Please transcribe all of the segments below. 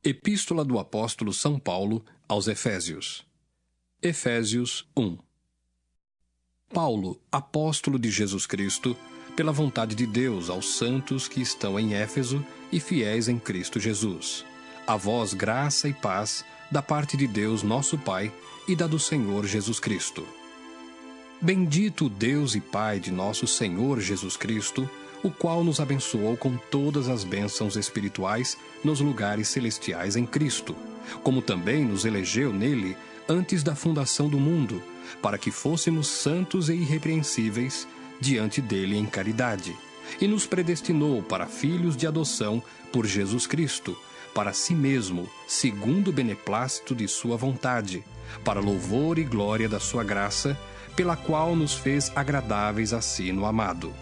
Epístola do Apóstolo São Paulo aos Efésios. Efésios 1. Paulo, apóstolo de Jesus Cristo, pela vontade de Deus aos santos que estão em Éfeso e fiéis em Cristo Jesus. A vós graça e paz da parte de Deus nosso Pai e da do Senhor Jesus Cristo. Bendito o Deus e Pai de nosso Senhor Jesus Cristo, o qual nos abençoou com todas as bênçãos espirituais nos lugares celestiais em Cristo, como também nos elegeu nele antes da fundação do mundo, para que fôssemos santos e irrepreensíveis diante dele em caridade, e nos predestinou para filhos de adoção por Jesus Cristo, para si mesmo, segundo o beneplácito de sua vontade, para louvor e glória da sua graça, pela qual nos fez agradáveis a si no amado,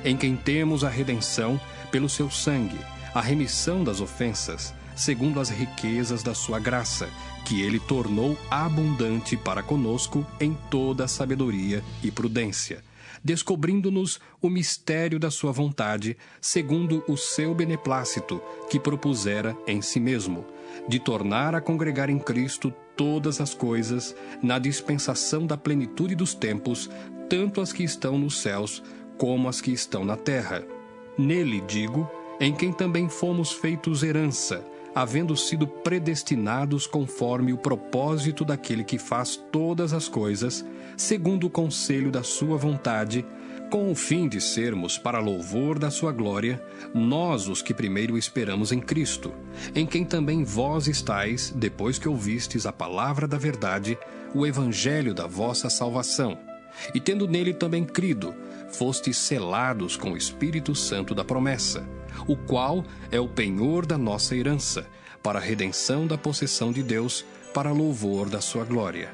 em quem temos a redenção pelo seu sangue, a remissão das ofensas, segundo as riquezas da sua graça, que ele tornou abundante para conosco em toda a sabedoria e prudência, descobrindo-nos o mistério da sua vontade, segundo o seu beneplácito, que propusera em si mesmo, de tornar a congregar em Cristo todas as coisas, na dispensação da plenitude dos tempos, tanto as que estão nos céus, como as que estão na terra. Nele, digo, em quem também fomos feitos herança, havendo sido predestinados conforme o propósito daquele que faz todas as coisas, segundo o conselho da sua vontade, com o fim de sermos para louvor da sua glória, nós os que primeiro esperamos em Cristo, em quem também vós estáis, depois que ouvistes a palavra da verdade, o evangelho da vossa salvação, e tendo nele também crido, fostes selados com o Espírito Santo da promessa, o qual é o penhor da nossa herança, para a redenção da possessão de Deus, para louvor da sua glória.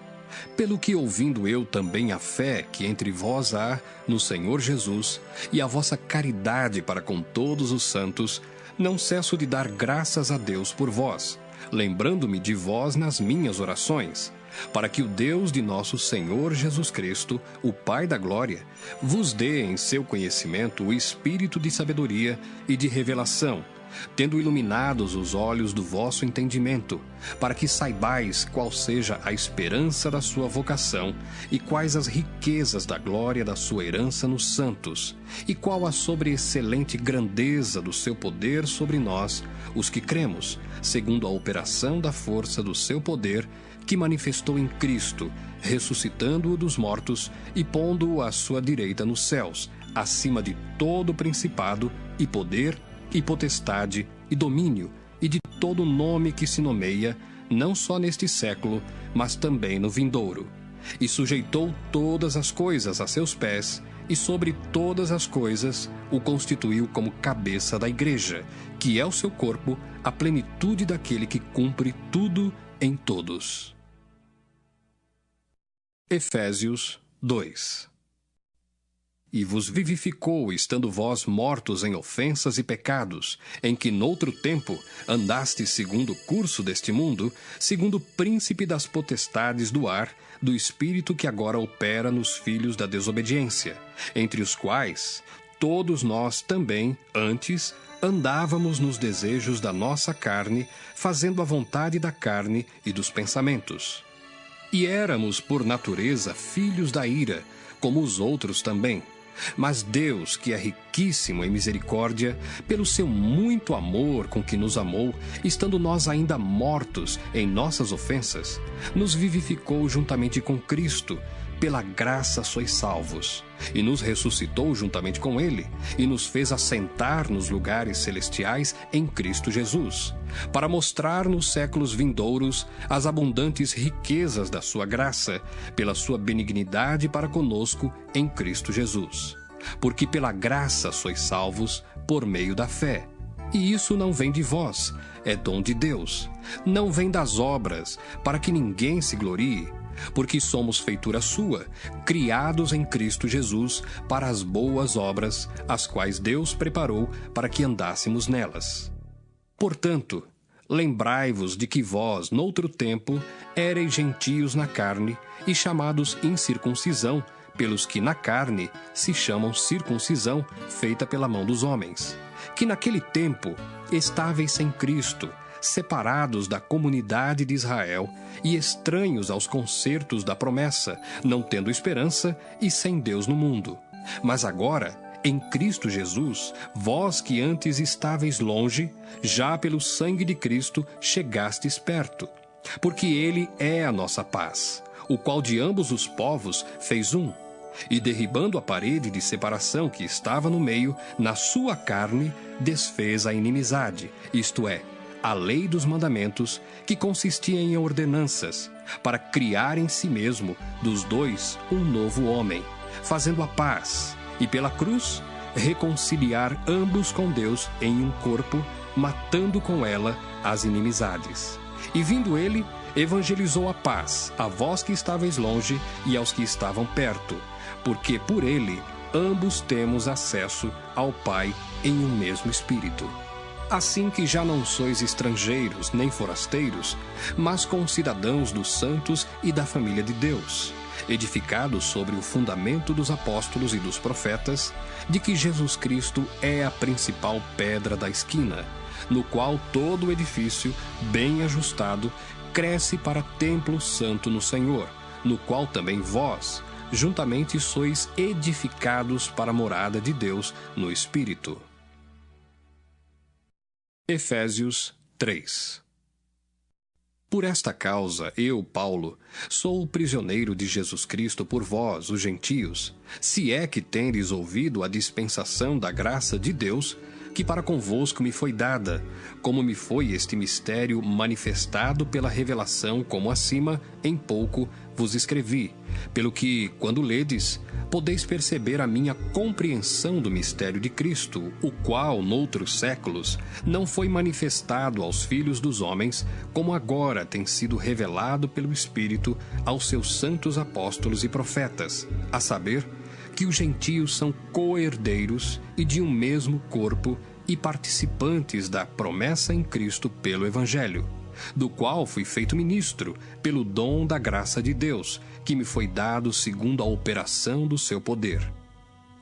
Pelo que, ouvindo eu também a fé que entre vós há no Senhor Jesus, e a vossa caridade para com todos os santos, não cesso de dar graças a Deus por vós, lembrando-me de vós nas minhas orações, para que o Deus de nosso Senhor Jesus Cristo, o Pai da glória, vos dê em seu conhecimento o espírito de sabedoria e de revelação, tendo iluminados os olhos do vosso entendimento, para que saibais qual seja a esperança da sua vocação e quais as riquezas da glória da sua herança nos santos, e qual a sobreexcelente grandeza do seu poder sobre nós, os que cremos, segundo a operação da força do seu poder, que manifestou em Cristo, ressuscitando-o dos mortos e pondo-o à sua direita nos céus, acima de todo principado e poder e potestade e domínio e de todo nome que se nomeia, não só neste século, mas também no vindouro. E sujeitou todas as coisas a seus pés, e sobre todas as coisas o constituiu como cabeça da igreja, que é o seu corpo, a plenitude daquele que cumpre tudo em todos. Efésios 2. E vos vivificou, estando vós mortos em ofensas e pecados, em que noutro tempo andastes segundo o curso deste mundo, segundo o príncipe das potestades do ar, do espírito que agora opera nos filhos da desobediência, entre os quais todos nós também, antes, andávamos nos desejos da nossa carne, fazendo a vontade da carne e dos pensamentos. E éramos, por natureza, filhos da ira, como os outros também. Mas Deus, que é riquíssimo em misericórdia, pelo seu muito amor com que nos amou, estando nós ainda mortos em nossas ofensas, nos vivificou juntamente com Cristo. Pela graça sois salvos, e nos ressuscitou juntamente com ele, e nos fez assentar nos lugares celestiais em Cristo Jesus, para mostrar nos séculos vindouros as abundantes riquezas da sua graça, pela sua benignidade para conosco em Cristo Jesus. Porque pela graça sois salvos por meio da fé. E isso não vem de vós, é dom de Deus. Não vem das obras, para que ninguém se glorie, porque somos feitura sua, criados em Cristo Jesus para as boas obras, as quais Deus preparou para que andássemos nelas. Portanto, lembrai-vos de que vós, noutro tempo, éreis gentios na carne e chamados incircuncisão, pelos que na carne se chamam circuncisão, feita pela mão dos homens, que naquele tempo estáveis sem Cristo, separados da comunidade de Israel e estranhos aos concertos da promessa, não tendo esperança e sem Deus no mundo. Mas agora, em Cristo Jesus, vós que antes estáveis longe, já pelo sangue de Cristo chegastes perto. Porque Ele é a nossa paz, o qual de ambos os povos fez um, e derribando a parede de separação que estava no meio, na sua carne desfez a inimizade, isto é, a lei dos mandamentos, que consistia em ordenanças, para criar em si mesmo dos dois um novo homem, fazendo a paz, e pela cruz reconciliar ambos com Deus em um corpo, matando com ela as inimizades. E vindo ele, evangelizou a paz a vós que estáveis longe e aos que estavam perto, porque por ele ambos temos acesso ao Pai em um mesmo Espírito. Assim que já não sois estrangeiros nem forasteiros, mas concidadãos dos santos e da família de Deus, edificados sobre o fundamento dos apóstolos e dos profetas, de que Jesus Cristo é a principal pedra da esquina, no qual todo o edifício, bem ajustado, cresce para templo santo no Senhor, no qual também vós, juntamente sois edificados para a morada de Deus no Espírito. Efésios 3. Por esta causa, eu, Paulo, sou o prisioneiro de Jesus Cristo por vós, os gentios, se é que tendes ouvido a dispensação da graça de Deus, que para convosco me foi dada, como me foi este mistério manifestado pela revelação, como acima, em pouco, vos escrevi, pelo que, quando ledes, podeis perceber a minha compreensão do mistério de Cristo, o qual, noutros séculos, não foi manifestado aos filhos dos homens, como agora tem sido revelado pelo Espírito aos seus santos apóstolos e profetas, a saber, que os gentios são co-herdeiros e de um mesmo corpo e participantes da promessa em Cristo pelo Evangelho, do qual fui feito ministro pelo dom da graça de Deus, que me foi dado segundo a operação do seu poder.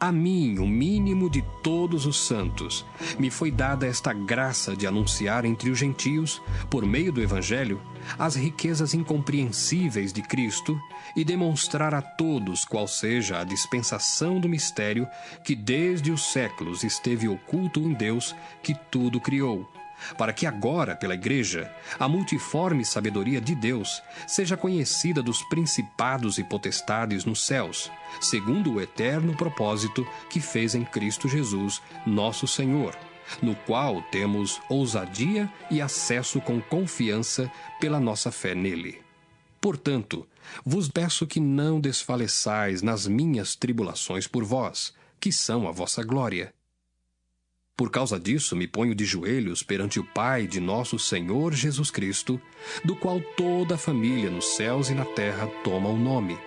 A mim, o mínimo de todos os santos, me foi dada esta graça de anunciar entre os gentios, por meio do Evangelho, as riquezas incompreensíveis de Cristo e demonstrar a todos qual seja a dispensação do mistério que desde os séculos esteve oculto em Deus, que tudo criou, para que agora, pela Igreja, a multiforme sabedoria de Deus seja conhecida dos principados e potestades nos céus, segundo o eterno propósito que fez em Cristo Jesus, nosso Senhor, no qual temos ousadia e acesso com confiança pela nossa fé nele. Portanto, vos peço que não desfaleçais nas minhas tribulações por vós, que são a vossa glória. Por causa disso, me ponho de joelhos perante o Pai de nosso Senhor Jesus Cristo, do qual toda a família nos céus e na terra toma o nome,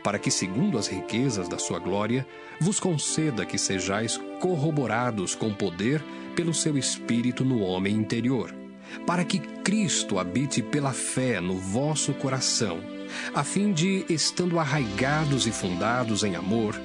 para que, segundo as riquezas da sua glória, vos conceda que sejais corroborados com poder pelo seu Espírito no homem interior, para que Cristo habite pela fé no vosso coração, a fim de, estando arraigados e fundados em amor,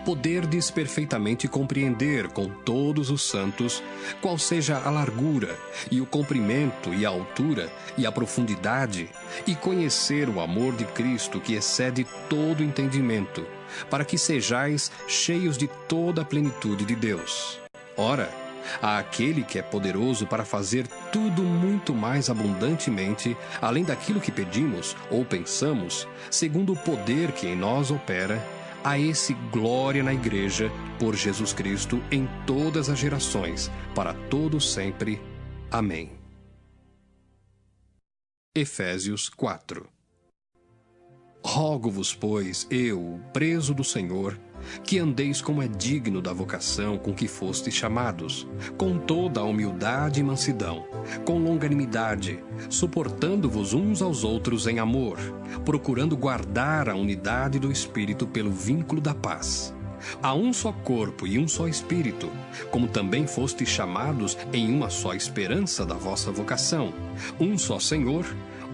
poderdes perfeitamente compreender com todos os santos qual seja a largura, e o comprimento, e a altura, e a profundidade, e conhecer o amor de Cristo que excede todo entendimento, para que sejais cheios de toda a plenitude de Deus. Ora, àquele que é poderoso para fazer tudo muito mais abundantemente, além daquilo que pedimos ou pensamos, segundo o poder que em nós opera, a esse glória na Igreja, por Jesus Cristo, em todas as gerações, para todos sempre. Amém. Efésios 4. Rogo-vos, pois, eu, preso do Senhor, que andeis como é digno da vocação com que fostes chamados, com toda a humildade e mansidão, com longanimidade, suportando-vos uns aos outros em amor, procurando guardar a unidade do Espírito pelo vínculo da paz. Há um só corpo e um só Espírito, como também fostes chamados em uma só esperança da vossa vocação, um só Senhor,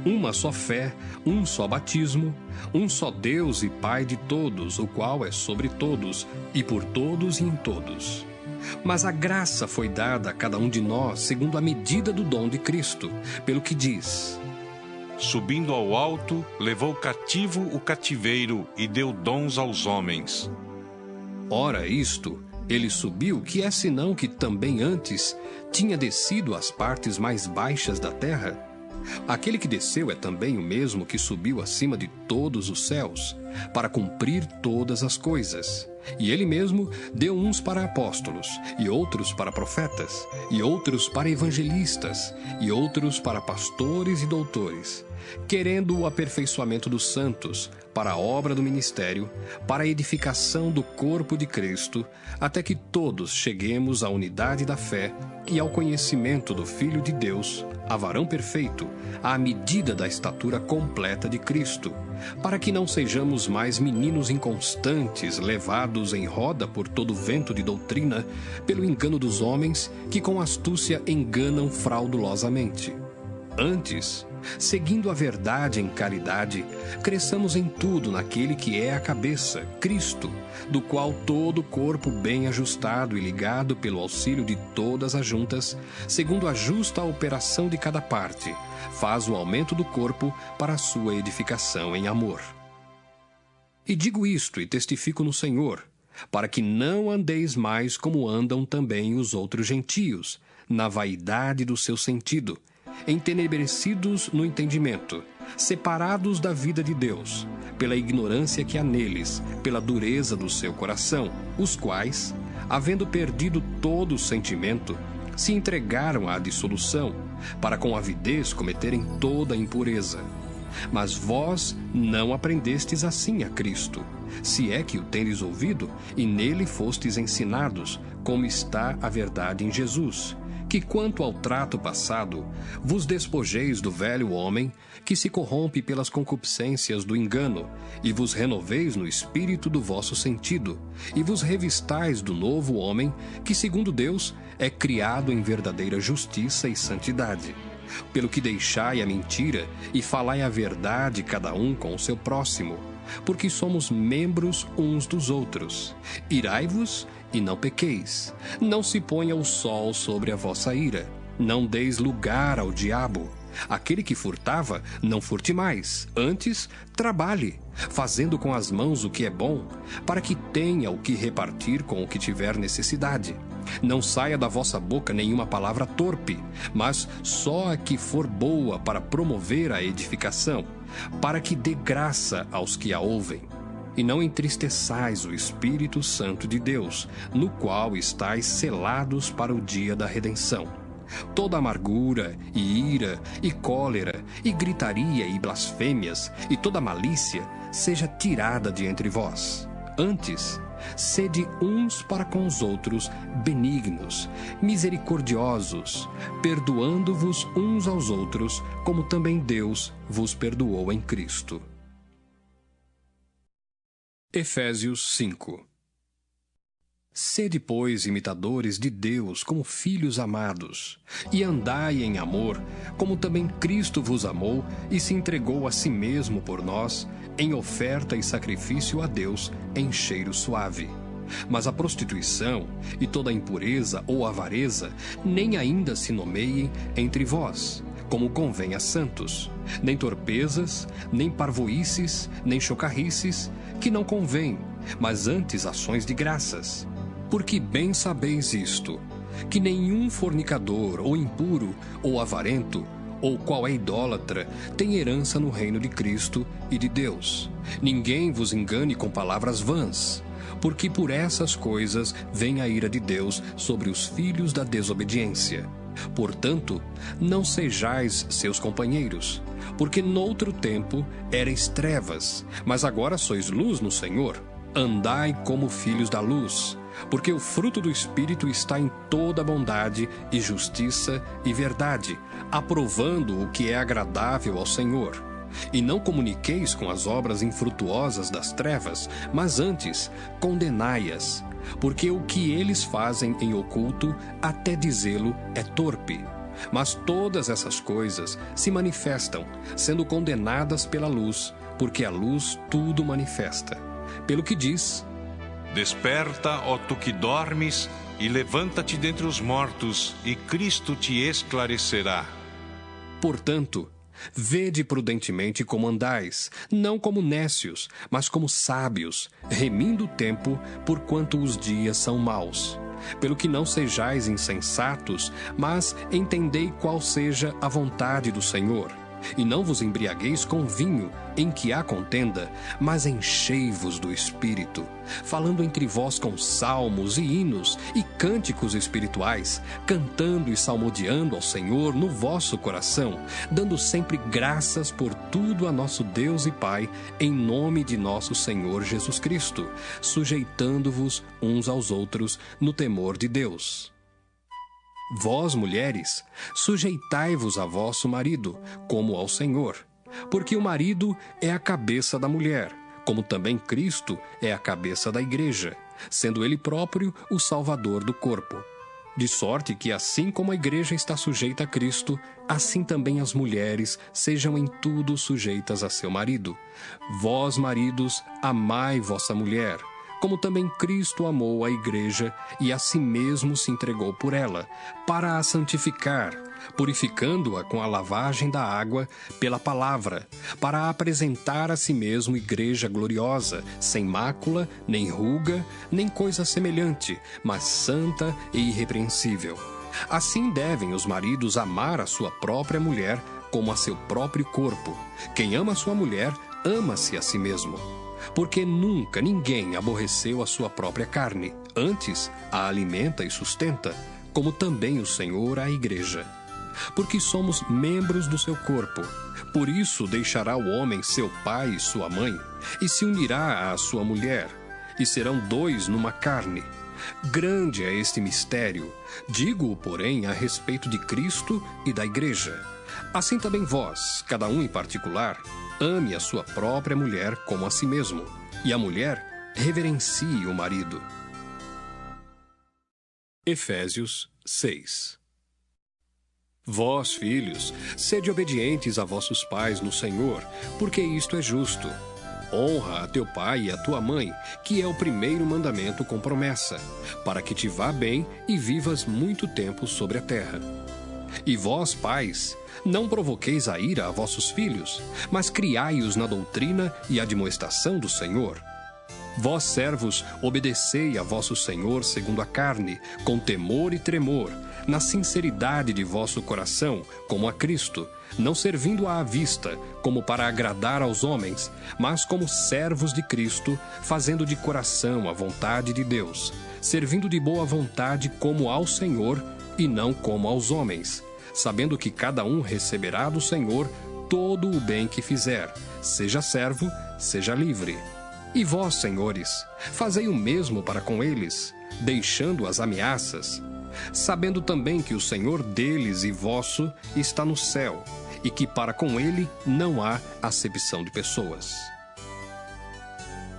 uma só fé, um só batismo, um só Deus e Pai de todos, o qual é sobre todos, e por todos e em todos. Mas a graça foi dada a cada um de nós segundo a medida do dom de Cristo, pelo que diz: Subindo ao alto, levou cativo o cativeiro e deu dons aos homens. Ora, isto, ele subiu, que é senão que também antes tinha descido às partes mais baixas da terra? Aquele que desceu é também o mesmo que subiu acima de todos os céus, para cumprir todas as coisas. E ele mesmo deu uns para apóstolos, e outros para profetas, e outros para evangelistas, e outros para pastores e doutores, querendo o aperfeiçoamento dos santos, para a obra do ministério, para a edificação do corpo de Cristo, até que todos cheguemos à unidade da fé e ao conhecimento do Filho de Deus, a varão perfeito, à medida da estatura completa de Cristo, para que não sejamos mais meninos inconstantes, levados em roda por todo vento de doutrina, pelo engano dos homens que com astúcia enganam fraudulosamente. Antes, seguindo a verdade em caridade, cresçamos em tudo naquele que é a cabeça, Cristo, do qual todo o corpo bem ajustado e ligado pelo auxílio de todas as juntas, segundo a justa operação de cada parte, faz o aumento do corpo para a sua edificação em amor. E digo isto e testifico no Senhor, para que não andeis mais como andam também os outros gentios, na vaidade do seu sentido, entenebrecidos no entendimento, separados da vida de Deus, pela ignorância que há neles, pela dureza do seu coração, os quais, havendo perdido todo o sentimento, se entregaram à dissolução, para com avidez cometerem toda a impureza. Mas vós não aprendestes assim a Cristo, se é que o tendes ouvido e nele fostes ensinados, como está a verdade em Jesus, que quanto ao trato passado, vos despojeis do velho homem, que se corrompe pelas concupiscências do engano, e vos renoveis no espírito do vosso sentido, e vos revistais do novo homem, que segundo Deus é criado em verdadeira justiça e santidade. Pelo que deixai a mentira e falai a verdade cada um com o seu próximo, porque somos membros uns dos outros. Irai-vos e não pequeis. Não se ponha o sol sobre a vossa ira. Não deis lugar ao diabo. Aquele que furtava, não furte mais. Antes, trabalhe, fazendo com as mãos o que é bom, para que tenha o que repartir com o que tiver necessidade. Não saia da vossa boca nenhuma palavra torpe, mas só a que for boa para promover a edificação, para que dê graça aos que a ouvem. E não entristeçais o Espírito Santo de Deus, no qual estáis selados para o dia da redenção. Toda amargura, e ira, e cólera, e gritaria, e blasfêmias, e toda malícia seja tirada de entre vós. Antes, sede uns para com os outros benignos, misericordiosos, perdoando-vos uns aos outros, como também Deus vos perdoou em Cristo. Efésios 5. Sede, pois, imitadores de Deus como filhos amados, e andai em amor, como também Cristo vos amou e se entregou a si mesmo por nós, em oferta e sacrifício a Deus em cheiro suave. Mas a prostituição e toda a impureza ou avareza nem ainda se nomeiem entre vós, como convém a santos, nem torpezas, nem parvoices, nem chocarrices, que não convém, mas antes ações de graças. Porque bem sabeis isto, que nenhum fornicador, ou impuro, ou avarento, ou qual é idólatra, tem herança no reino de Cristo e de Deus. Ninguém vos engane com palavras vãs, porque por essas coisas vem a ira de Deus sobre os filhos da desobediência. Portanto, não sejais seus companheiros, porque noutro tempo erais trevas, mas agora sois luz no Senhor. Andai como filhos da luz, porque o fruto do Espírito está em toda bondade e justiça e verdade, aprovando o que é agradável ao Senhor. E não comuniqueis com as obras infrutuosas das trevas, mas antes condenai-as, porque o que eles fazem em oculto, até dizê-lo, é torpe. Mas todas essas coisas se manifestam, sendo condenadas pela luz, porque a luz tudo manifesta. Pelo que diz: Desperta, ó tu que dormes, e levanta-te dentre os mortos, e Cristo te esclarecerá. Portanto, vede prudentemente como andais, não como nécios, mas como sábios, remindo o tempo, porquanto os dias são maus. Pelo que não sejais insensatos, mas entendei qual seja a vontade do Senhor. E não vos embriagueis com vinho, em que há contenda, mas enchei-vos do Espírito, falando entre vós com salmos e hinos e cânticos espirituais, cantando e salmodiando ao Senhor no vosso coração, dando sempre graças por tudo a nosso Deus e Pai, em nome de nosso Senhor Jesus Cristo, sujeitando-vos uns aos outros no temor de Deus. Vós, mulheres, sujeitai-vos a vosso marido, como ao Senhor, porque o marido é a cabeça da mulher, como também Cristo é a cabeça da igreja, sendo ele próprio o Salvador do corpo. De sorte que, assim como a igreja está sujeita a Cristo, assim também as mulheres sejam em tudo sujeitas a seu marido. Vós, maridos, amai vossa mulher, como também Cristo amou a igreja e a si mesmo se entregou por ela, para a santificar, purificando-a com a lavagem da água pela palavra, para a apresentar a si mesmo igreja gloriosa, sem mácula, nem ruga, nem coisa semelhante, mas santa e irrepreensível. Assim devem os maridos amar a sua própria mulher como a seu próprio corpo. Quem ama a sua mulher, ama-se a si mesmo. Porque nunca ninguém aborreceu a sua própria carne, antes a alimenta e sustenta, como também o Senhor a igreja. Porque somos membros do seu corpo. Por isso deixará o homem seu pai e sua mãe, e se unirá à sua mulher, e serão dois numa carne. Grande é este mistério, digo-o, porém, a respeito de Cristo e da igreja. Assim também vós, cada um em particular, ame a sua própria mulher como a si mesmo, e a mulher reverencie o marido. Efésios 6. Vós, filhos, sede obedientes a vossos pais no Senhor, porque isto é justo. Honra a teu pai e a tua mãe, que é o primeiro mandamento com promessa, para que te vá bem e vivas muito tempo sobre a terra. E vós, pais, não provoqueis a ira a vossos filhos, mas criai-os na doutrina e admoestação do Senhor. Vós, servos, obedecei a vosso Senhor segundo a carne, com temor e tremor, na sinceridade de vosso coração, como a Cristo, não servindo à vista, como para agradar aos homens, mas como servos de Cristo, fazendo de coração a vontade de Deus, servindo de boa vontade como ao Senhor e não como aos homens, sabendo que cada um receberá do Senhor todo o bem que fizer, seja servo, seja livre. E vós, senhores, fazei o mesmo para com eles, deixando as ameaças, sabendo também que o Senhor deles e vosso está no céu, e que para com ele não há acepção de pessoas.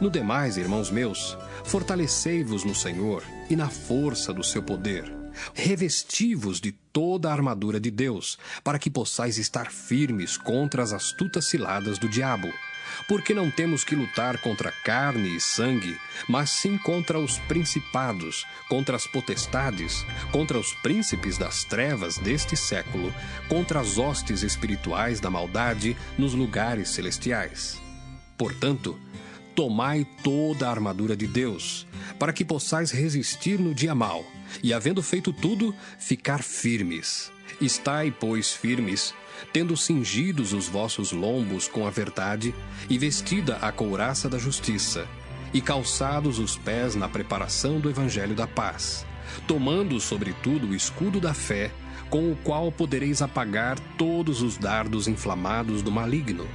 No demais, irmãos meus, fortalecei-vos no Senhor e na força do seu poder. Revesti-vos de toda a armadura de Deus, para que possais estar firmes contra as astutas ciladas do diabo. Porque não temos que lutar contra carne e sangue, mas sim contra os principados, contra as potestades, contra os príncipes das trevas deste século, contra as hostes espirituais da maldade nos lugares celestiais. Portanto, tomai toda a armadura de Deus, para que possais resistir no dia mau, e havendo feito tudo, ficar firmes. Estai, pois, firmes, tendo cingidos os vossos lombos com a verdade, e vestida a couraça da justiça, e calçados os pés na preparação do evangelho da paz, tomando sobretudo o escudo da fé, com o qual podereis apagar todos os dardos inflamados do maligno.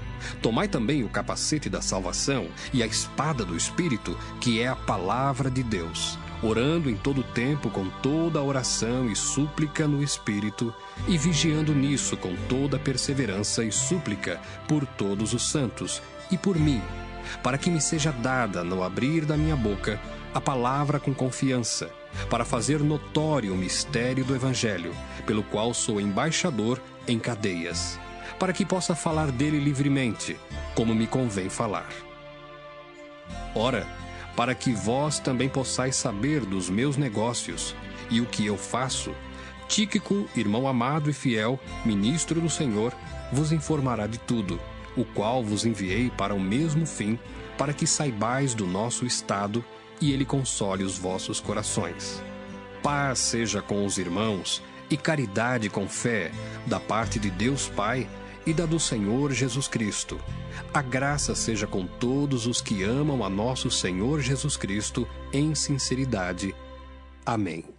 Tomai também o capacete da salvação e a espada do Espírito, que é a palavra de Deus, orando em todo tempo com toda a oração e súplica no Espírito, e vigiando nisso com toda perseverança e súplica por todos os santos e por mim, para que me seja dada, no abrir da minha boca, a palavra com confiança, para fazer notório o mistério do Evangelho, pelo qual sou embaixador em cadeias, para que possa falar dele livremente, como me convém falar. Ora, para que vós também possais saber dos meus negócios, e o que eu faço, Tíquico, irmão amado e fiel, ministro do Senhor, vos informará de tudo, o qual vos enviei para o mesmo fim, para que saibais do nosso estado e ele console os vossos corações. Paz seja com os irmãos e caridade com fé, da parte de Deus Pai e da do Senhor Jesus Cristo. A graça seja com todos os que amam a nosso Senhor Jesus Cristo em sinceridade. Amém.